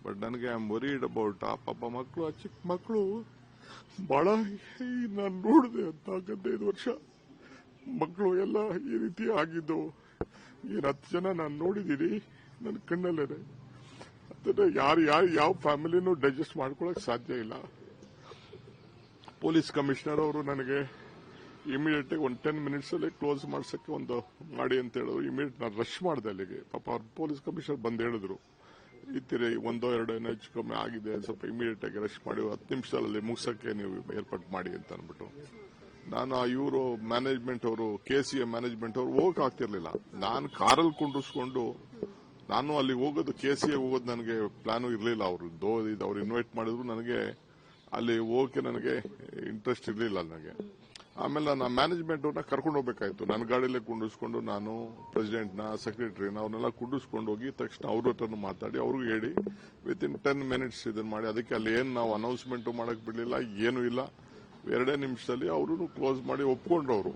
But ನನಗೆ I am worried about ಆ ಪಾಪ ಮಕ್ಕಳು, ಆ ಚಿಕ್ಕ ಮಕ್ಕಳು ಬಹಳ ನಾನು ನೋಡಿದೆ ಅಂತ 15 ವರ್ಷ ಮಕ್ಕಳು ಎಲ್ಲ ಈ ರೀತಿ ಆಗಿದ್ದು. ಏನು 10 ಜನ ನಾನು ನೋಡಿದ್ದೀನಿ ನನ್ನ ಕಣ್ಣಲ್ಲೇ. ಅದನ್ನ ಯಾರು ಯಾವ ಫ್ಯಾಮಿಲಿನೂ ಡೈಜೆಸ್ಟ್ ಮಾಡ್ಕೊಳಕ್ ಸಾಧ್ಯ ಇಲ್ಲ. ಪೊಲೀಸ್ ಕಮಿಷನರ್ ಅವರು ನನಗೆ ಇಮಿಡಿಯೇಟ್ ಆಗಿ 10 ಮಿನಿಟ್ಸ್ ಅಲ್ಲಿ ಕ್ಲೋಸ್ ಮಾಡ್ಸಕ್ಕೆ ಒಂದು ಮಾಡಿ ಅಂತ ಹೇಳಿದ್ರು. ಇಮಿಡಿಯೇಟ್ ನಾನು ರಶ್ ಮಾಡಿದೆ ಅಲ್ಲಿಗೆ. ಪಾಪ ಅವ್ರ ಪೊಲೀಸ್ ಕಮಿಷನರ್ ಬಂದು ಹೇಳಿದ್ರು, ಇತ್ತಿರಿ 1-2 ಹೆಚ್ಚು ಕಮ್ಮಿ ಆಗಿದೆ, ಸ್ವಲ್ಪ ಇಮಿಡಿಯೇಟ್ ಆಗಿ ರಶ್ ಮಾಡಿ 10 ನಿಮಿಷದಲ್ಲಿ ಮುಗಿಸಕ್ಕೆ ನೀವು ಏರ್ಪಾಟ್ ಮಾಡಿ ಅಂತ ಅಂದ್ಬಿಟ್ಟು. ನಾನು ಇವರು ಮ್ಯಾನೇಜ್ಮೆಂಟ್ ಅವರು, KCA ಮ್ಯಾನೇಜ್ಮೆಂಟ್ ಅವರು ಹೋಗಕ್ ಆಗ್ತಿರ್ಲಿಲ್ಲ. ನಾನು ಕಾರಲ್ಲಿ ಕುಂಡ್ರಿಸ್ಕೊಂಡು ನಾನು ಅಲ್ಲಿ ಹೋಗೋದು, KCA ಹೋಗೋದು ನನಗೆ ಪ್ಲಾನು ಇರಲಿಲ್ಲ. ಅವ್ರು ಇನ್ವೈಟ್ ಮಾಡಿದ್ರು, ನನಗೆ ಅಲ್ಲಿ ಹೋಗಕ್ಕೆ ನನಗೆ ಇಂಟ್ರೆಸ್ಟ್ ಇರಲಿಲ್ಲ ನನಗೆ. ಆಮೇಲೆ ನಾನು ಮ್ಯಾನೇಜ್ಮೆಂಟ್ ಅವ್ರನ್ನ ಕರ್ಕೊಂಡು ಹೋಗ್ಬೇಕಾಯ್ತು. ನನ್ನ ಗಾಡಿಯಲ್ಲೇ ಕುಂಡಿಸ್ಕೊಂಡು ನಾನು ಪ್ರೆಸಿಡೆಂಟ್ನ, ಸೆಕ್ರೆಟರಿನ ಅವ್ರನ್ನೆಲ್ಲ ಕುಂಡಿಸ್ಕೊಂಡು ಹೋಗಿ ತಕ್ಷಣ ಅವ್ರ ಹತ್ರ ಮಾತಾಡಿ ಅವ್ರಿಗೆ ಹೇಳಿ ವಿತಿನ್ 10 ಮಿನಿಟ್ಸ್ ಇದನ್ನ ಮಾಡಿ. ಅದಕ್ಕೆ ಅಲ್ಲಿ ಏನು ನಾವು ಅನೌನ್ಸ್ಮೆಂಟ್ ಮಾಡಕ್ ಬಿಡ್ಲಿಲ್ಲ, ಏನೂ ಇಲ್ಲ. 2 ನಿಮಿಷದಲ್ಲಿ ಅವರು ಕ್ಲೋಸ್ ಮಾಡಿ ಒಪ್ಕೊಂಡ್ರು ಅವರು.